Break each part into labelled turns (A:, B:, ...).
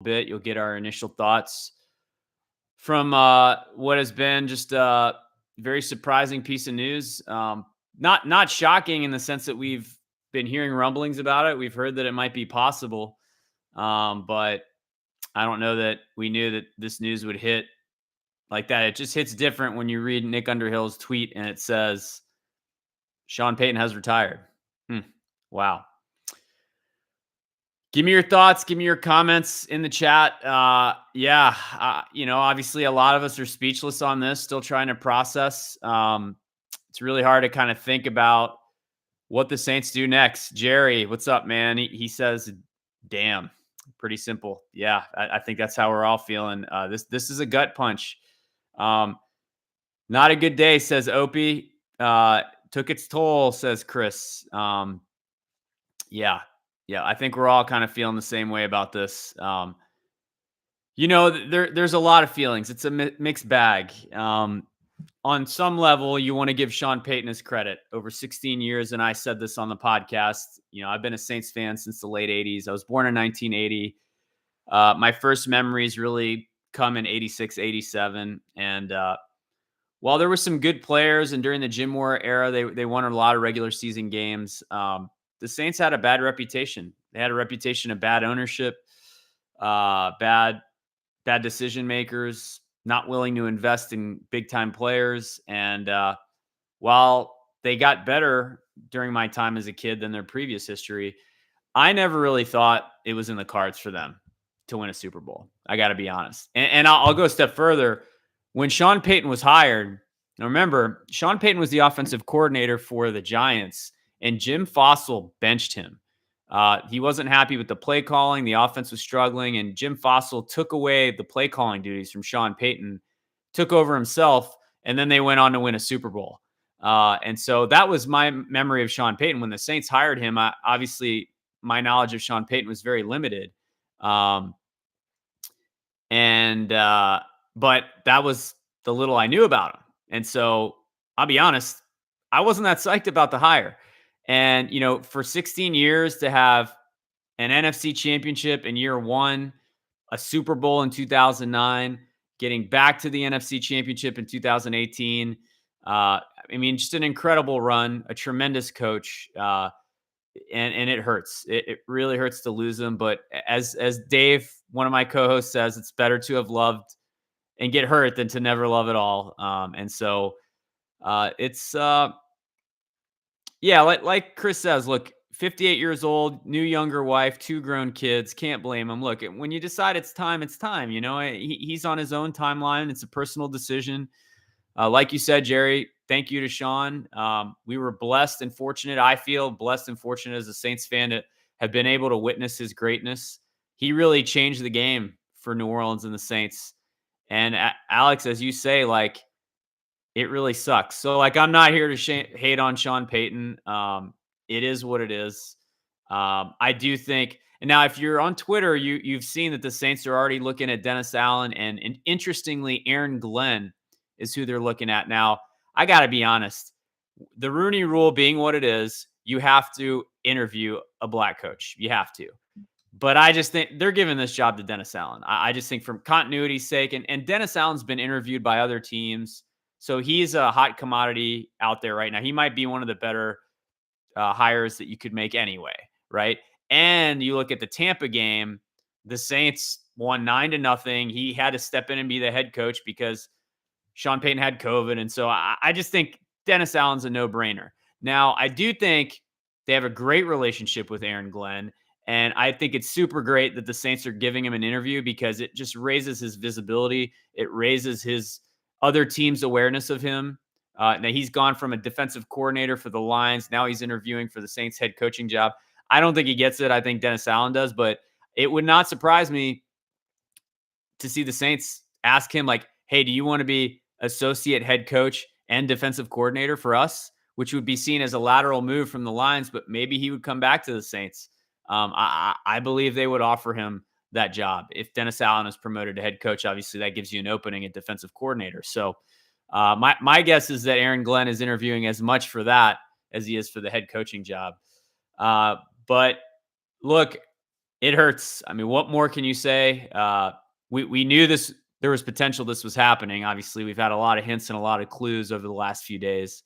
A: bit. You'll get our initial thoughts from what has been just a very surprising piece of news. Not shocking in the sense that we've been hearing rumblings about it. We've heard that it might be possible, but I don't know that we knew that this news would hit like that. It just hits different when you read Nick Underhill's tweet and it says Sean Payton has retired. Wow. Give me your thoughts. Give me your comments in the chat. Obviously a lot of us are speechless on this, still trying to process. It's really hard to kind of think about what the Saints do next. Jerry, what's up, man? He says, damn, pretty simple. Yeah, I think that's how we're all feeling. This is a gut punch. Not a good day, says Opie. Took its toll, says Chris. Yeah, I think we're all kind of feeling the same way about this. There's a lot of feelings. It's a mixed bag. On some level, you want to give Sean Payton his credit. Over 16 years, and I said this on the podcast, I've been a Saints fan since the late 80s. I was born in 1980. My first memories really come in 86, 87. And while there were some good players, and during the Jim Moore era, they won a lot of regular season games, the Saints had a bad reputation. They had a reputation of bad ownership, bad decision makers, not willing to invest in big time players. And while they got better during my time as a kid than their previous history, I never really thought it was in the cards for them to win a Super Bowl. I got to be honest. And I'll go a step further. When Sean Payton was hired, now remember, Sean Payton was the offensive coordinator for the Giants, and Jim Fossil benched him. He wasn't happy with the play calling. The offense was struggling, and Jim Fossil took away the play calling duties from Sean Payton, took over himself, and then they went on to win a Super Bowl. And so that was my memory of Sean Payton. When the Saints hired him, obviously my knowledge of Sean Payton was very limited. But that was the little I knew about him. And so I'll be honest, I wasn't that psyched about the hire. And, for 16 years to have an NFC championship in year one, a Super Bowl in 2009, getting back to the NFC championship in 2018. Just an incredible run, a tremendous coach. And it hurts. It really hurts to lose him. But as Dave, one of my co-hosts, says, it's better to have loved and get hurt than to never love at all. It's like Chris says, look, 58 years old, new younger wife, 2 grown kids. Can't blame him. Look, when you decide it's time, it's time. He's on his own timeline. It's a personal decision. Like you said, Jerry, thank you to Sean. We were blessed and fortunate. I feel blessed and fortunate as a Saints fan to have been able to witness his greatness. He really changed the game for New Orleans and the Saints. And Alex, as you say, it really sucks. So I'm not here to hate on Sean Payton. It is what it is. I do think, and now if you're on Twitter, you've seen that the Saints are already looking at Dennis Allen, and interestingly, Aaron Glenn is who they're looking at. Now, I got to be honest, the Rooney Rule being what it is, you have to interview a black coach. You have to. But I just think they're giving this job to Dennis Allen. I just think from continuity's sake, and Dennis Allen's been interviewed by other teams, so he's a hot commodity out there right now. He might be one of the better hires that you could make anyway, right? And you look at the Tampa game, the Saints won 9-0. He had to step in and be the head coach because Sean Payton had COVID. And so I just think Dennis Allen's a no-brainer. Now, I do think they have a great relationship with Aaron Glenn. And I think it's super great that the Saints are giving him an interview because it just raises his visibility. It raises his other team's awareness of him. Now he's gone from a defensive coordinator for the Lions. Now he's interviewing for the Saints head coaching job. I don't think he gets it. I think Dennis Allen does, but it would not surprise me to see the Saints ask him hey, do you want to be associate head coach and defensive coordinator for us? Which would be seen as a lateral move from the Lions, but maybe he would come back to the Saints. I believe they would offer him that job. If Dennis Allen is promoted to head coach, obviously that gives you an opening at defensive coordinator. So my guess is that Aaron Glenn is interviewing as much for that as he is for the head coaching job. But look, It hurts. I mean, what more can you say? We knew this there was potential this was happening. Obviously, we've had a lot of hints and a lot of clues over the last few days.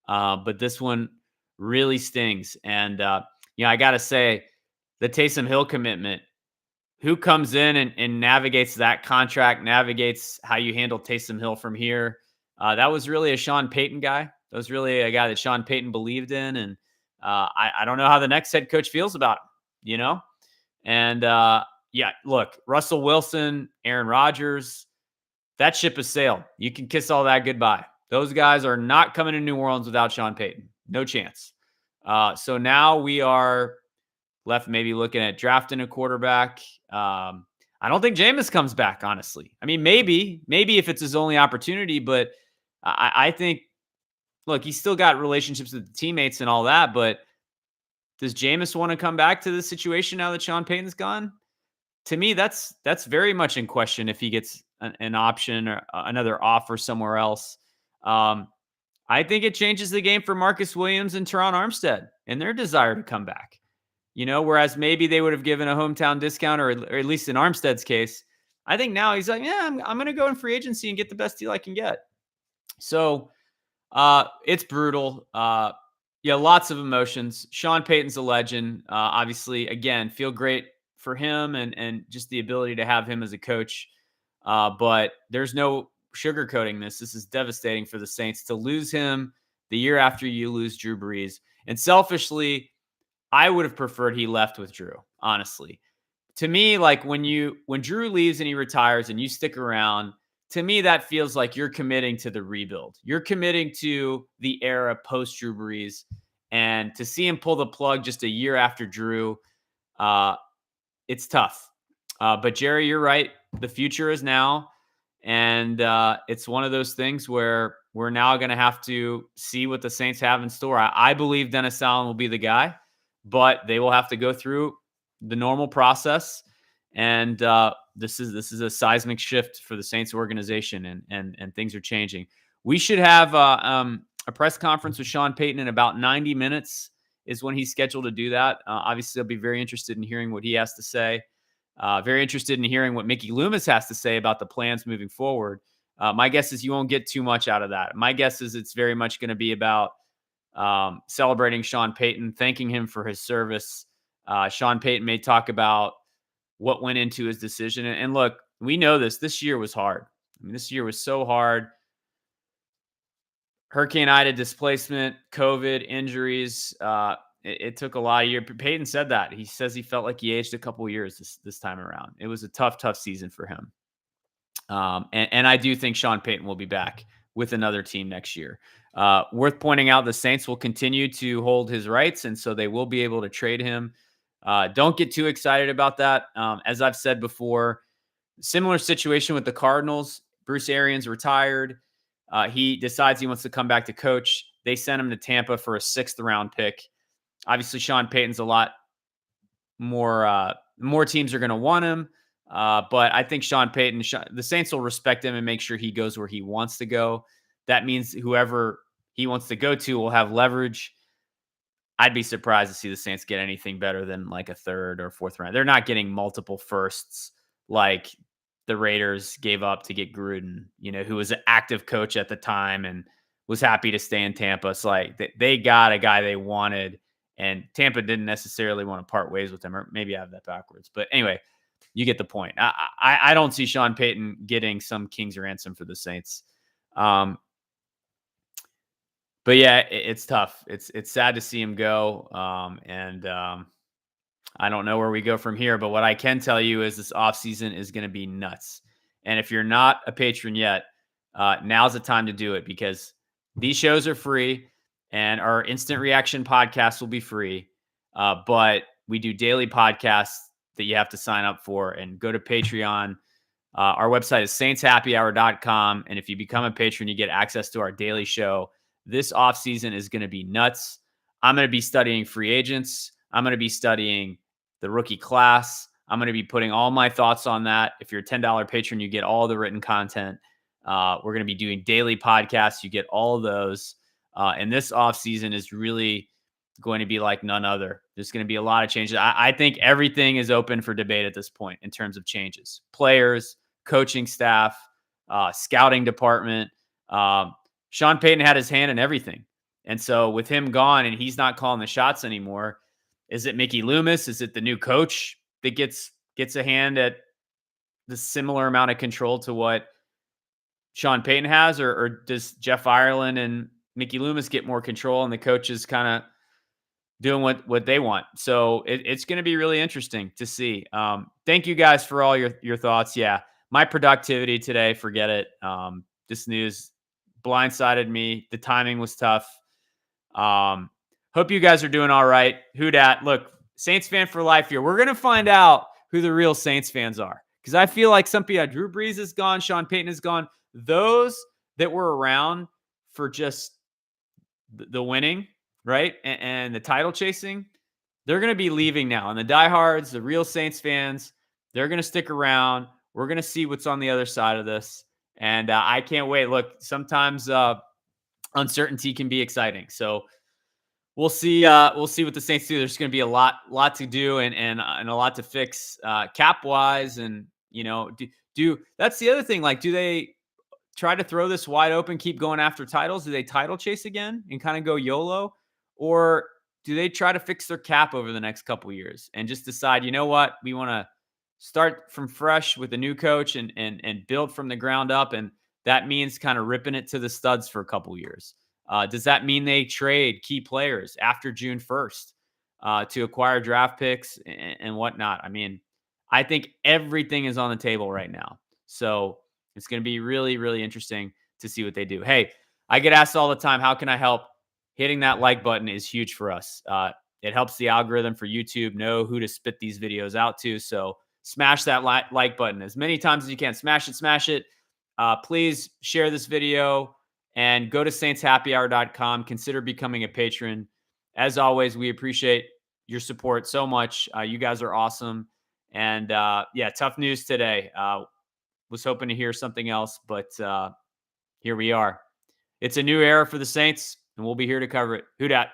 A: But this one really stings. And I gotta say, the Taysom Hill commitment, who comes in and navigates that contract, navigates how you handle Taysom Hill from here. That was really a Sean Payton guy. That was really a guy that Sean Payton believed in. And I don't know how the next head coach feels about him, you know? And yeah, look, Russell Wilson, Aaron Rodgers, that ship has sailed. You can kiss all that goodbye. Those guys are not coming to New Orleans without Sean Payton. No chance. So now we are left maybe looking at drafting a quarterback. I don't think Jameis comes back, honestly. I mean, maybe if it's his only opportunity, but I think, look, he's still got relationships with the teammates and all that, but does Jameis want to come back to this situation now that Sean Payton's gone? To me, that's very much in question if he gets an option or another offer somewhere else. Um, I think it changes the game for Marcus Williams and Teron Armstead and their desire to come back. Whereas maybe they would have given a hometown discount, or at least in Armstead's case, I think now he's like, yeah, I'm going to go in free agency and get the best deal I can get. So it's brutal. Yeah, lots of emotions. Sean Payton's a legend. Obviously, again, feel great for him and just the ability to have him as a coach. But there's no sugarcoating this. This is devastating for the Saints to lose him the year after you lose Drew Brees. And selfishly, I would have preferred he left with Drew, honestly. To me, like when Drew leaves and he retires and you stick around, to me, that feels like you're committing to the rebuild. You're committing to the era post Drew Brees. And to see him pull the plug just a year after Drew, it's tough. But Jerry, you're right. The future is now. And it's one of those things where we're now going to have to see what the Saints have in store. I believe Dennis Allen will be the guy, but they will have to go through the normal process. And this is a seismic shift for the Saints organization, and things are changing. We should have a press conference with Sean Payton in about 90 minutes is when he's scheduled to do that. Obviously, I'll be very interested in hearing what he has to say. Very interested in hearing what Mickey Loomis has to say about the plans moving forward. My guess is you won't get too much out of that. My guess is it's very much going to be about celebrating Sean Payton, thanking him for his service. Sean Payton may talk about what went into his decision. And look, we know this year was hard. I mean, this year was so hard. Hurricane Ida displacement, COVID, injuries. It took a lot of years. Payton said that. He says he felt like he aged a couple of years this time around. It was a tough season for him. And I do think Sean Payton will be back with another team next year. Worth pointing out, the Saints will continue to hold his rights, and so they will be able to trade him. Don't get too excited about that. As I've said before, similar situation with the Cardinals. Bruce Arians retired. He decides he wants to come back to coach. They sent him to Tampa for a 6th round pick. Obviously, Sean Payton's a lot more teams are going to want him. But I think Sean Payton, the Saints will respect him and make sure he goes where he wants to go. That means whoever he wants to go to will have leverage. I'd be surprised to see the Saints get anything better than like a 3rd or 4th round. They're not getting multiple firsts like the Raiders gave up to get Gruden, who was an active coach at the time and was happy to stay in Tampa. It's like they got a guy they wanted, and Tampa didn't necessarily want to part ways with him, or maybe I have that backwards. But anyway, you get the point. I don't see Sean Payton getting some king's ransom for the Saints. But yeah, it's tough. It's sad to see him go. I don't know where we go from here, but what I can tell you is this offseason is going to be nuts. And if you're not a patron yet, now's the time to do it, because these shows are free and our instant reaction podcast will be free. But we do daily podcasts that you have to sign up for, and go to Patreon. Our website is saintshappyhour.com. And if you become a patron, you get access to our daily show. This offseason is going to be nuts. I'm going to be studying free agents. I'm going to be studying the rookie class. I'm going to be putting all my thoughts on that. If you're a $10 patron, you get all the written content. We're going to be doing daily podcasts. You get all of those. And this offseason is really going to be like none other. There's going to be a lot of changes. I think everything is open for debate at this point in terms of changes. Players, coaching staff, scouting department. Sean Payton had his hand in everything. And so with him gone and he's not calling the shots anymore, is it Mickey Loomis? Is it the new coach that gets a hand at the similar amount of control to what Sean Payton has, or does Jeff Ireland and Mickey Loomis get more control and the coaches kind of doing what they want? So it's going to be really interesting to see. Thank you guys for all your thoughts. Yeah, my productivity today, forget it. This news blindsided me. The timing was tough. Hope you guys are doing all right. Who dat? Look, Saints fan for life here. We're going to find out who the real Saints fans are, because I feel like some people, Drew Brees is gone, Sean Payton is gone. Those that were around for just the winning, right, and the title chasing, they're going to be leaving now. And the diehards, the real Saints fans, they're going to stick around. We're going to see what's on the other side of this. And I can't wait. Look, sometimes uncertainty can be exciting. So we'll see. We'll see what the Saints do. There's going to be a lot to do and a lot to fix cap wise. And do that's the other thing. Like, do they try to throw this wide open, keep going after titles? Do they title chase again and kind of go YOLO, or do they try to fix their cap over the next couple of years and just decide, you know what, we want to start from fresh with a new coach and build from the ground up, and that means kind of ripping it to the studs for a couple of years? Does that mean they trade key players after June 1st to acquire draft picks and whatnot? I mean, I think everything is on the table right now. So it's going to be really, really interesting to see what they do. Hey, I get asked all the time, how can I help? Hitting that like button is huge for us. It helps the algorithm for YouTube know who to spit these videos out to. So smash that like button as many times as you can. Smash it, smash it. Please share this video and go to saintshappyhour.com. Consider becoming a patron. As always, we appreciate your support so much. You guys are awesome. And yeah, tough news today. Was hoping to hear something else, but here we are. It's a new era for the Saints, and we'll be here to cover it. Who dat?